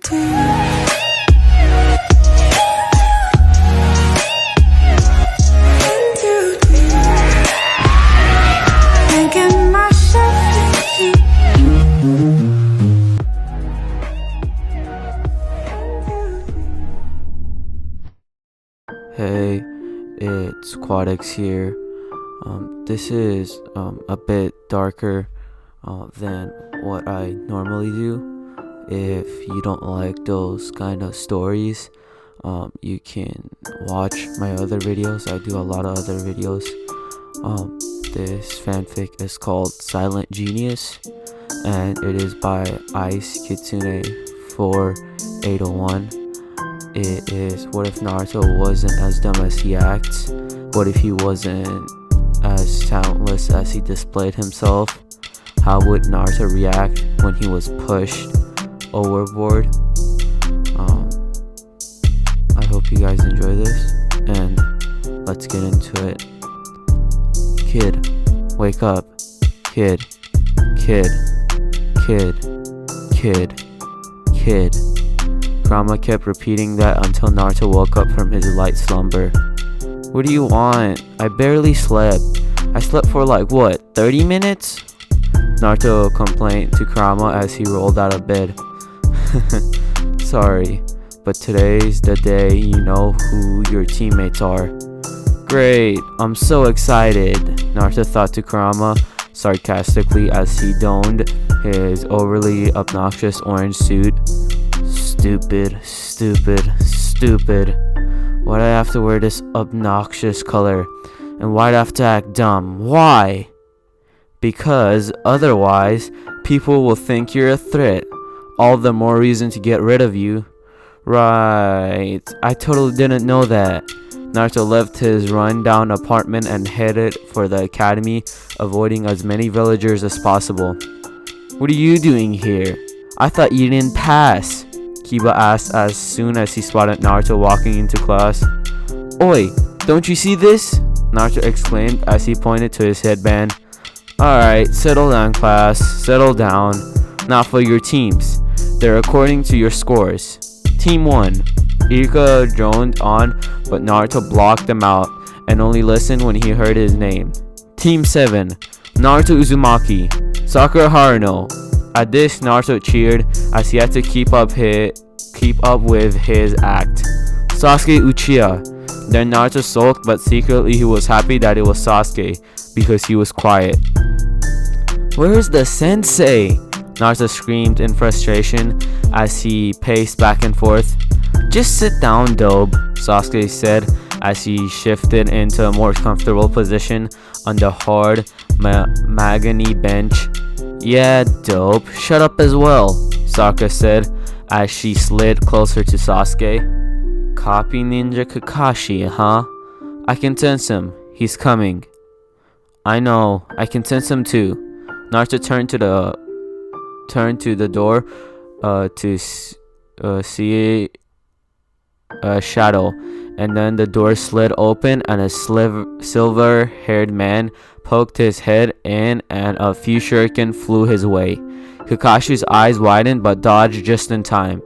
Hey, it's Quadex here. This is a bit darker than what I normally do. If you don't like those kind of stories, you can watch my other videos. I do a lot of other videos. This fanfic is called Silent Genius, and it is by Ice Kitsune 4801. It is, what if Naruto wasn't as dumb as he acts? What if he wasn't as talentless as he displayed himself? How would Naruto react when he was pushed overboard? I hope you guys enjoy this, and let's get into it. Kid, wake up. Kid, kid, kid, kid, kid. Kurama kept repeating that until Naruto woke up from his light slumber. What do you want? I barely slept. I slept for 30 minutes? Naruto complained to Kurama as he rolled out of bed. Sorry, but today's the day you know who your teammates are. Great, I'm so excited, Naruto thought to Kurama sarcastically as he donned his overly obnoxious orange suit. Stupid, stupid, stupid. Why'd I have to wear this obnoxious color? And why'd I have to act dumb? Why? Because otherwise, people will think you're a threat. All the more reason to get rid of you. Right, I totally didn't know that. Naruto left his rundown apartment and headed for the academy, avoiding as many villagers as possible. What are you doing here? I thought you didn't pass, Kiba asked as soon as he spotted Naruto walking into class. Oi, don't you see this? Naruto exclaimed as he pointed to his headband. Alright, settle down class, settle down. Not for your teams. They're according to your scores. Team 1. Ika droned on, but Naruto blocked them out and only listened when he heard his name. Team 7. Naruto Uzumaki, Sakura Haruno. At this, Naruto cheered as he had to keep up with his act. Sasuke Uchiha. Then Naruto sulked, but secretly he was happy that it was Sasuke because he was quiet. Where's the sensei? Naruto screamed in frustration as he paced back and forth. Just sit down, dope, Sasuke said as he shifted into a more comfortable position on the hard mahogany bench. Yeah, dope. Shut up as well, Sakura said as she slid closer to Sasuke. Copy Ninja Kakashi, huh? I can sense him. He's coming. I know. I can sense him too. Naruto turned to the door to see a shadow, and then the door slid open and a silver-haired man poked his head in and a few shuriken flew his way. Kakashi's eyes widened but dodged just in time.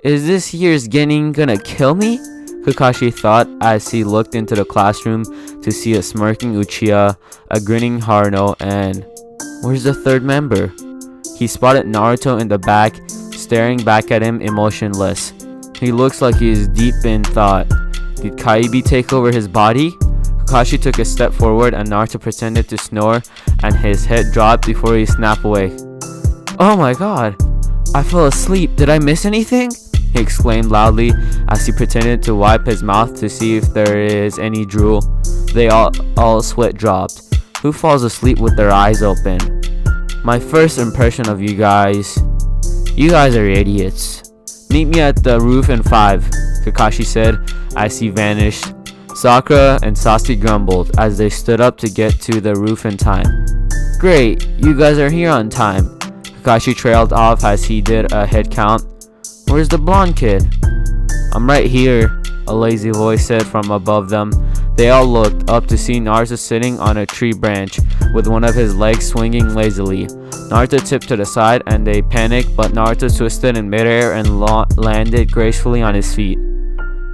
Is this year's Genin gonna kill me? Kakashi thought as he looked into the classroom to see a smirking Uchiha, a grinning Haruno, and where's the third member? He spotted Naruto in the back, staring back at him emotionless. He looks like he is deep in thought. Did Kaibi take over his body? Kakashi took a step forward and Naruto pretended to snore and his head dropped before he snapped away. Oh my god, I fell asleep. Did I miss anything? He exclaimed loudly as he pretended to wipe his mouth to see if there is any drool. They all sweat dropped. Who falls asleep with their eyes open? My first impression of you guys are idiots. Meet me at the roof in 5, Kakashi said as he vanished. Sakura and Sasuke grumbled as they stood up to get to the roof in time. Great, you guys are here on time. Kakashi trailed off as he did a head count. Where's the blonde kid? I'm right here, a lazy voice said from above them. They all looked up to see Naruto sitting on a tree branch with one of his legs swinging lazily. Naruto tipped to the side and they panicked, but Naruto twisted in midair and landed gracefully on his feet.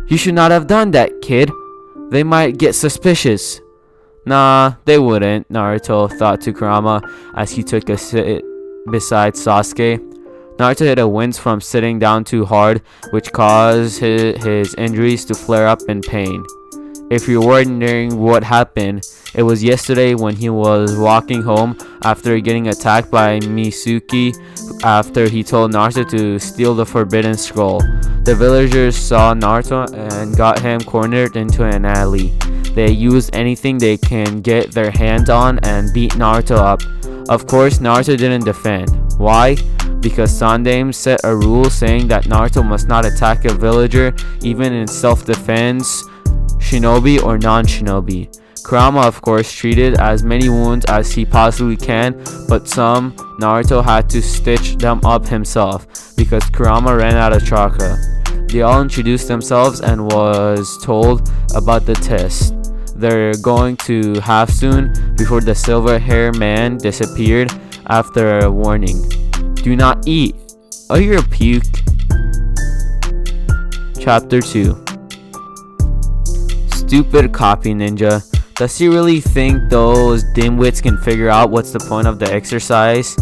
"You should not have done that, kid. They might get suspicious." "Nah, they wouldn't," Naruto thought to Kurama as he took a sit beside Sasuke. Naruto hit a wince from sitting down too hard, which caused his injuries to flare up in pain. If you're wondering what happened, it was yesterday when he was walking home after getting attacked by Mitsuki after he told Naruto to steal the Forbidden Scroll. The villagers saw Naruto and got him cornered into an alley. They used anything they can get their hands on and beat Naruto up. Of course, Naruto didn't defend. Why? Because Sandaime set a rule saying that Naruto must not attack a villager even in self-defense, shinobi or non-shinobi. Kurama of course treated as many wounds as he possibly can, but some Naruto had to stitch them up himself because Kurama ran out of chakra. They all introduced themselves and was told about the test they're going to have soon before the silver hair man disappeared after a warning. "Do not eat, or you'll puke." Chapter 2. Stupid copy ninja. Does he really think those dimwits can figure out what's the point of the exercise?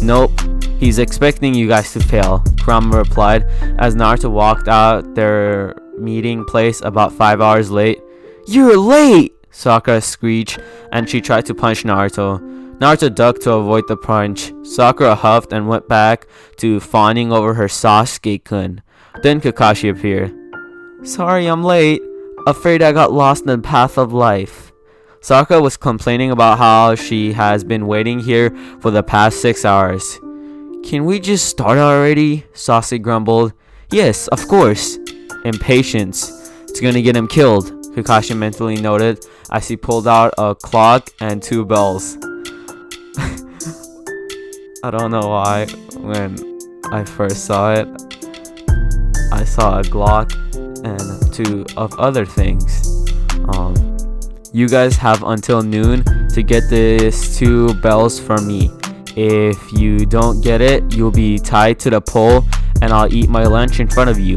Nope, he's expecting you guys to fail, Kurama replied as Naruto walked out their meeting place about 5 hours late. "You're late!" Sakura screeched and she tried to punch Naruto. Naruto ducked to avoid the punch. Sakura huffed and went back to fawning over her Sasuke-kun. Then Kakashi appeared. "Sorry I'm late. Afraid I got lost in the path of life." Sakura was complaining about how she has been waiting here for the past 6 hours. "Can we just start already?" Sasuke grumbled. "Yes, of course." Impatience. It's gonna get him killed, Kakashi mentally noted as he pulled out a clock and 2 bells. I don't know why when I first saw it, I saw a Glock and 2 of other things. You guys have until noon to get these 2 bells from me. If you don't get it, you'll be tied to the pole and I'll eat my lunch in front of you.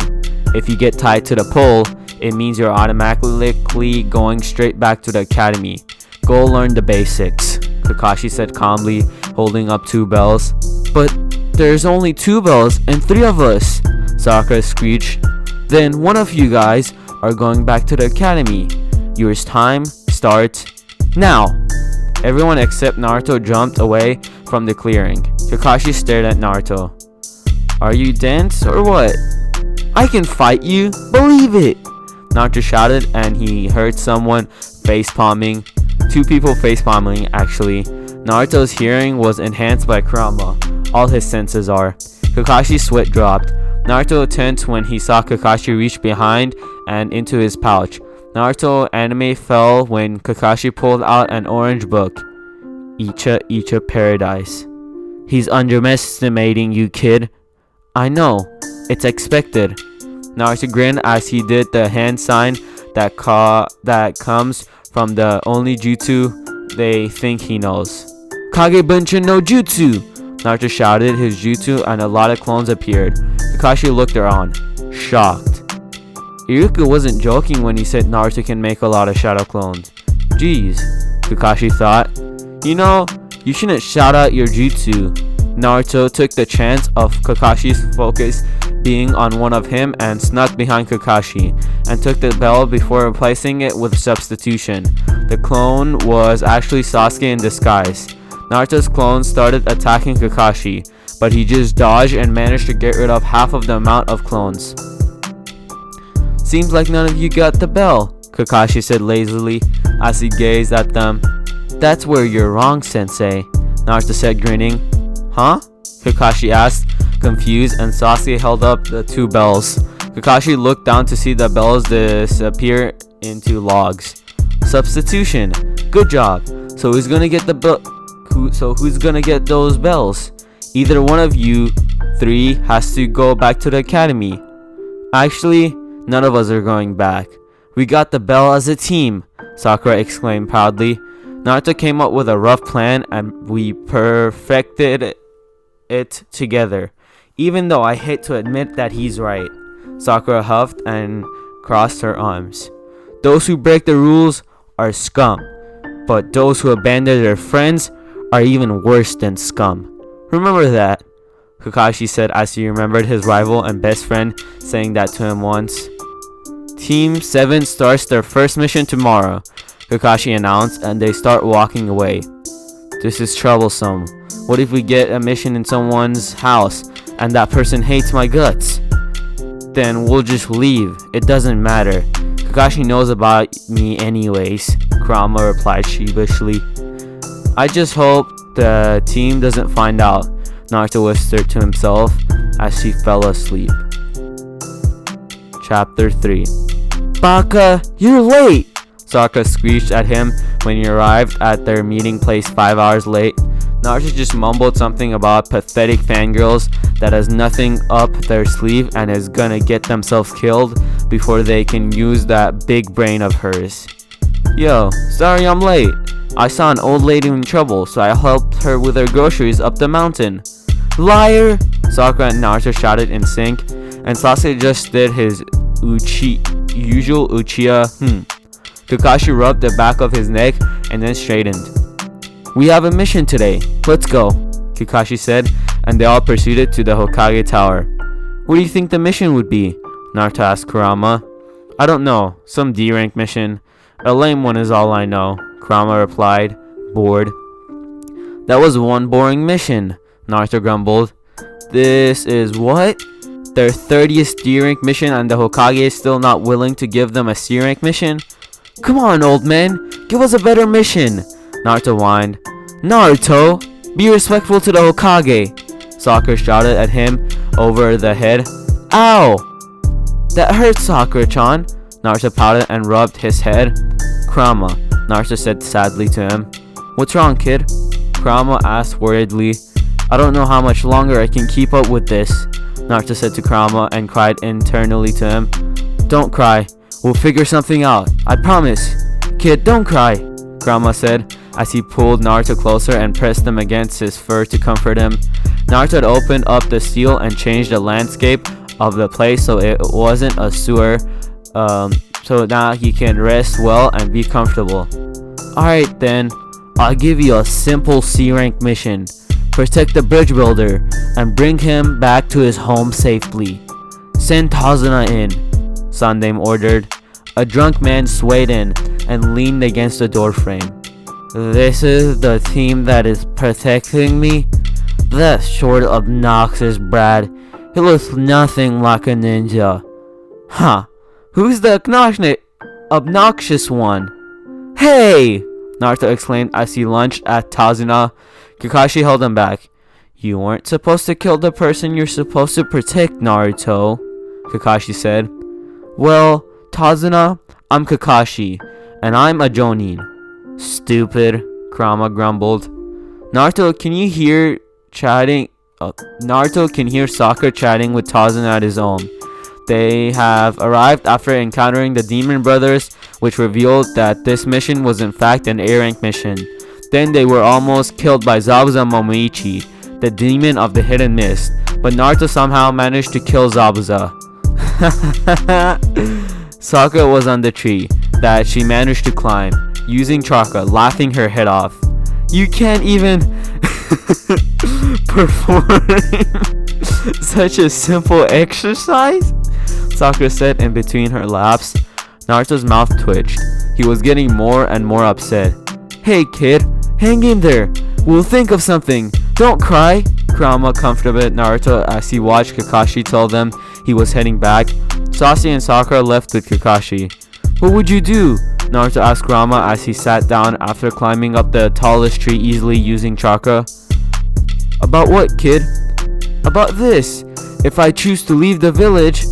If you get tied to the pole, it means you're automatically going straight back to the academy. Go learn the basics, Kakashi said calmly, holding up 2 bells. "But there's only 2 bells and 3 of us," Sakura screeched. "Then one of you guys are going back to the academy. Your time starts now." Everyone except Naruto jumped away from the clearing. Kakashi stared at Naruto. "Are you dense or what? I can fight you, believe it!" Naruto shouted and he heard someone face-palming. 2 people face-palming actually. Naruto's hearing was enhanced by Kurama. All his senses are. Kakashi's sweat dropped. Naruto tensed when he saw Kakashi reach behind and into his pouch. Naruto anime fell when Kakashi pulled out an orange book. Icha Paradise. "He's underestimating you, kid." "I know. It's expected." Naruto grinned as he did the hand sign that comes from the only jutsu they think he knows. "Kage Bunshin no Jutsu!" Naruto shouted his jutsu and a lot of clones appeared. Kakashi looked around, shocked. Iruka wasn't joking when he said Naruto can make a lot of shadow clones. Jeez, Kakashi thought. You know, you shouldn't shout out your jutsu. Naruto took the chance of Kakashi's focus being on one of him and snuck behind Kakashi and took the bell before replacing it with substitution. The clone was actually Sasuke in disguise. Naruto's clone started attacking Kakashi, but he just dodged and managed to get rid of half of the amount of clones. "Seems like none of you got the bell," Kakashi said lazily as he gazed at them. "That's where you're wrong, Sensei," Naruto said grinning. "Huh?" Kakashi asked, confused, and Sasuke held up the 2 bells. Kakashi looked down to see the bells disappear into logs. Substitution. Good job. So who's gonna get who's gonna get those bells? Either one of you 3 has to go back to the academy. Actually, none of us are going back. We got the bell as a team. Sakura exclaimed proudly. Naruto came up with a rough plan and we perfected it together. Even though I hate to admit that he's right. Sakura huffed and crossed her arms. Those who break the rules are scum, but those who abandon their friends are even worse than scum. Remember that, Kakashi said as he remembered his rival and best friend saying that to him once. Team 7 starts their first mission tomorrow, Kakashi announced, and they start walking away. This is troublesome. What if we get a mission in someone's house and that person hates my guts? Then we'll just leave. It doesn't matter. Kakashi knows about me anyways, Kurama replied sheepishly. I just hope the team doesn't find out, Naruto whispered to himself as he fell asleep. Chapter 3. Baka, you're late! Sakura screeched at him when he arrived at their meeting place 5 hours late. Naruto just mumbled something about pathetic fangirls that has nothing up their sleeve and is gonna get themselves killed before they can use that big brain of hers. Yo, sorry I'm late. I saw an old lady in trouble, so I helped her with her groceries up the mountain. Liar! Sakura and Naruto shouted in sync, and Sasuke just did his usual Uchiha Kakashi rubbed the back of his neck and then straightened. We have a mission today. Let's go, Kakashi said, and they all proceeded to the Hokage Tower. What do you think the mission would be? Naruto asked Kurama. I don't know. Some D-rank mission. A lame one is all I know, Kurama replied, bored. That was one boring mission, Naruto grumbled. This is what? Their 30th D-rank mission and the Hokage is still not willing to give them a C-rank mission? Come on, old man. Give us a better mission, Naruto whined. Naruto, be respectful to the Hokage, Sakura shouted at him over the head. Ow! That hurts, Sakura-chan, Naruto pouted and rubbed his head. Kurama, Naruto said sadly to him. What's wrong, kid? Kurama asked worriedly. I don't know how much longer I can keep up with this, Naruto said to Kurama and cried internally to him. Don't cry. We'll figure something out. I promise. Kid, don't cry, Kurama said as he pulled Naruto closer and pressed him against his fur to comfort him. Naruto had opened up the seal and changed the landscape of the place so it wasn't a sewer, so now he can rest well and be comfortable. Alright then, I'll give you a simple C-rank mission. Protect the bridge builder and bring him back to his home safely. Send Tazuna in, Sandame ordered. A drunk man swayed in and leaned against the doorframe. This is the team that is protecting me? That short obnoxious brat. He looks nothing like a ninja. Huh. Who's the obnoxious one? Hey! Naruto exclaimed as he lunged at Tazuna. Kakashi held him back. You weren't supposed to kill the person you're supposed to protect, Naruto, Kakashi said. Well, Tazuna, I'm Kakashi, and I'm a Jonin. Stupid, Kurama grumbled. Naruto can hear Sakura chatting with Tazuna at his own. They have arrived after encountering the Demon Brothers, which revealed that this mission was in fact an A-rank mission. Then they were almost killed by Zabuza Momoichi, the demon of the hidden mist, but Naruto somehow managed to kill Zabuza. Sakura was on the tree that she managed to climb, using chakra, laughing her head off. You can't even perform such a simple exercise? Sakura said in between her laughs. Naruto's mouth twitched. He was getting more and more upset. Hey kid, hang in there. We'll think of something. Don't cry. Kurama comforted Naruto as he watched Kakashi tell them he was heading back. Sasuke and Sakura left with Kakashi. What would you do? Naruto asked Kurama as he sat down after climbing up the tallest tree easily using chakra. About what, kid? About this. If I choose to leave the village,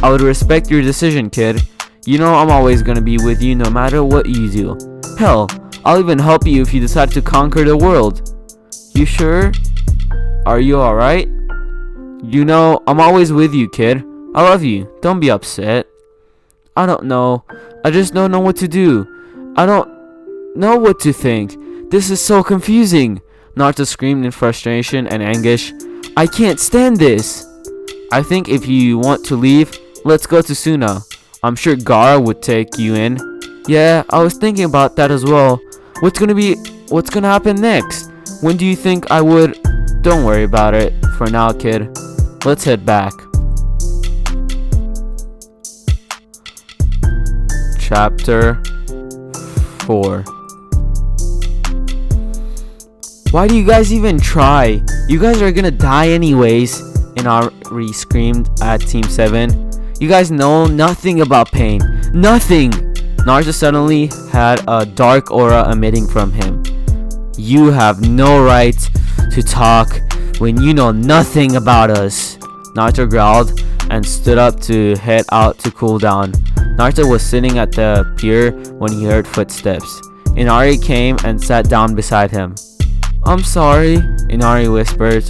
I would respect your decision, kid. You know I'm always gonna be with you no matter what you do. Hell, I'll even help you if you decide to conquer the world. You sure? Are you alright? You know, I'm always with you, kid. I love you. Don't be upset. I don't know. I just don't know what to do. I don't know what to think. This is so confusing. Naruto screamed in frustration and anguish. I can't stand this. I think if you want to leave, let's go to Suna. I'm sure Gaara would take you in. Yeah, I was thinking about that as well. What's gonna happen next? When do you think I would? Don't worry about it for now, kid. Let's head back. Chapter 4. Why do you guys even try? You guys are gonna die anyways. Inari screamed at Team 7. You guys know nothing about pain. Nothing! Naruto suddenly had a dark aura emitting from him. You have no right to talk when you know nothing about us. Naruto growled and stood up to head out to cool down. Naruto was sitting at the pier when he heard footsteps. Inari came and sat down beside him. I'm sorry, Inari whispered.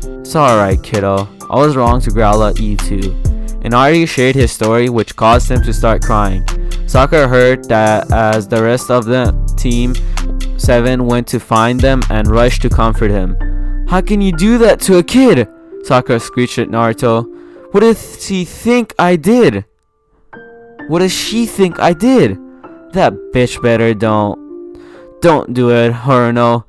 It's alright, kiddo. I was wrong to growl at you too. Inari shared his story, which caused him to start crying. Sakura heard that as the rest of the Team 7 went to find them and rushed to comfort him. How can you do that to a kid? Sakura screeched at Naruto. What does he think I did? What does she think I did? That bitch better don't do it, Haruno.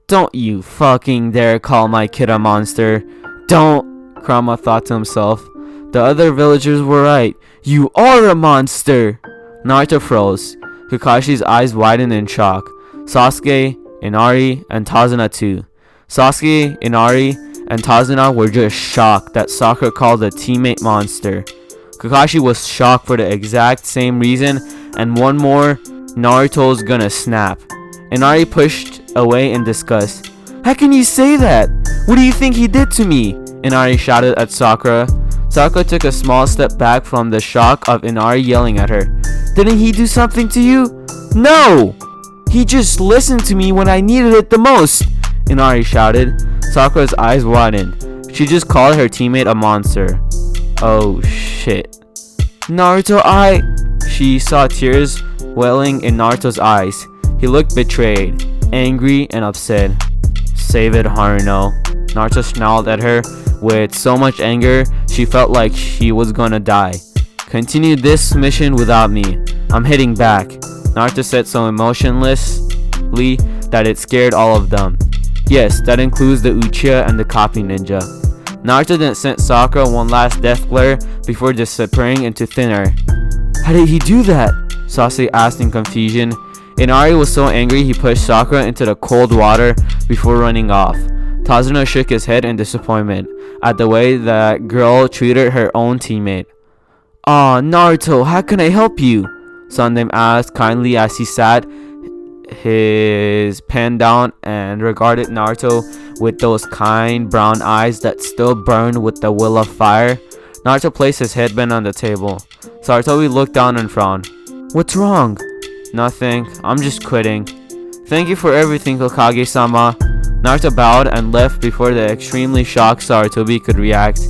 Don't you fucking dare call my kid a monster. Don't, Kurama thought to himself. The other villagers were right. You are a monster! Naruto froze. Kakashi's eyes widened in shock. Sasuke, Inari, and Tazuna too. Sasuke, Inari, and Tazuna were just shocked that Sakura called a teammate monster. Kakashi was shocked for the exact same reason, and one more, Naruto's gonna snap. Inari pushed away in disgust. How can you say that? What do you think he did to me? Inari shouted at Sakura. Sakura took a small step back from the shock of Inari yelling at her. Didn't he do something to you? No! He just listened to me when I needed it the most, Inari shouted. Sakura's eyes widened. She just called her teammate a monster. Oh shit. Naruto, She saw tears welling in Naruto's eyes. He looked betrayed, angry, and upset. Save it, Haruno. Naruto snarled at her with so much anger she felt like she was gonna die. Continue this mission without me. I'm heading back, Naruto said so emotionlessly that it scared all of them. Yes, that includes the Uchiha and the copy ninja. Naruto then sent Sakura one last death glare before disappearing into thin air. How did he do that? Sasuke asked in confusion. Inari was so angry he pushed Sakura into the cold water before running off. Tazuna shook his head in disappointment at the way that girl treated her own teammate. Aw, Naruto, how can I help you? Sundame asked kindly as he sat his pen down and regarded Naruto with those kind brown eyes that still burned with the will of fire. Naruto placed his headband on the table. Sarutobi looked down and frowned. What's wrong? Nothing. I'm just quitting. Thank you for everything, Hokage-sama. Naruto bowed and left before the extremely shocked Sarutobi could react.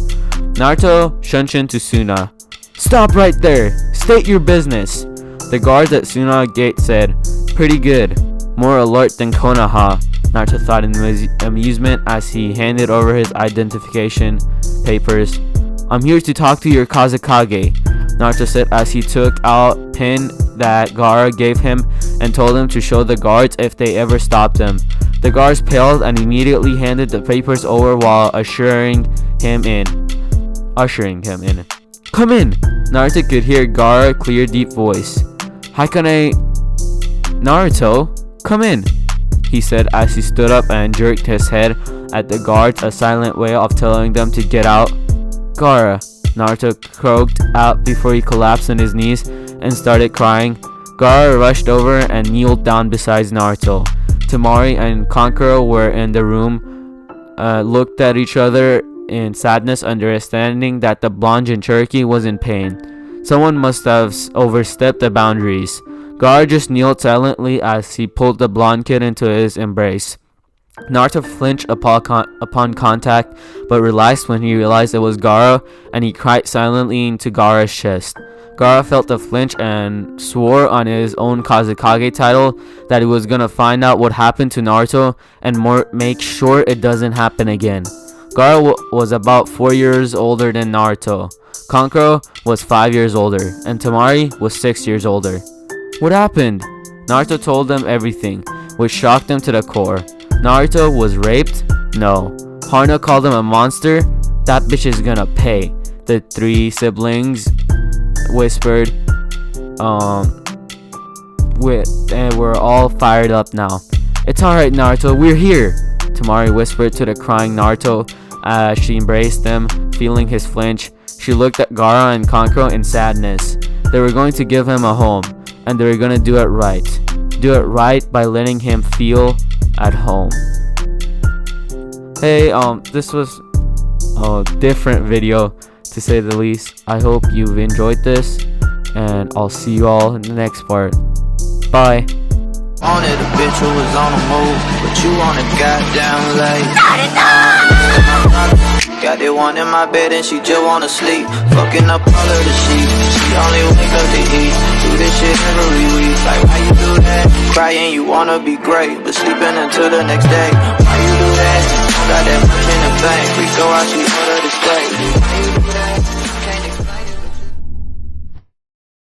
Naruto shunshin to Suna. Stop right there! State your business! The guards at Suna gate said, Pretty good. More alert than Konoha, Naruto thought in amusement as he handed over his identification papers. I'm here to talk to your Kazekage, Naruto said as he took out pin that Gaara gave him and told him to show the guards if they ever stopped him. The guards paled and immediately handed the papers over while ushering him in. Come in! Naruto could hear Gaara's clear, deep voice. How can I... Naruto, come in, he said as he stood up and jerked his head at the guards, a silent way of telling them to get out. Gaara, Naruto croaked out before he collapsed on his knees and started crying. Gaara rushed over and kneeled down beside Naruto. Temari and Kankuro were in the room, looked at each other in sadness, understanding that the blonde Jinchuriki was in pain. Someone must have overstepped the boundaries. Gaara just kneeled silently as he pulled the blonde kid into his embrace. Naruto flinched upon contact, but relaxed when he realized it was Gaara, and he cried silently into Gaara's chest. Gaara felt the flinch and swore on his own Kazekage title that he was gonna find out what happened to Naruto and make sure it doesn't happen again. Gaara was about 4 years older than Naruto. Kankuro was 5 years older, and Temari was 6 years older. What happened? Naruto told them everything, which shocked them to the core. Naruto was raped? No. Haruno called him a monster? That bitch is gonna pay. The 3 siblings whispered, and we're all fired up now. It's alright, Naruto, we're here, Temari whispered to the crying Naruto as she embraced him, feeling his flinch. She looked at Gaara and Kankuro in sadness. They were going to give him a home, and they were gonna do it right. Do it right by letting him feel at home. Hey, this was a different video, to say the least. I hope you've enjoyed this, and I'll see you all in the next part. Bye. Wanted a bitch who was on the move, but you wanna goddamn late. Got that one in my bed and she just wanna sleep. Fucking up all of the sheets. She only wake up to eat. Do this shit every week. Like why you do that? Crying you wanna be great, but sleeping until the next day. Why you do that? Got that much in the bank. We go out, she order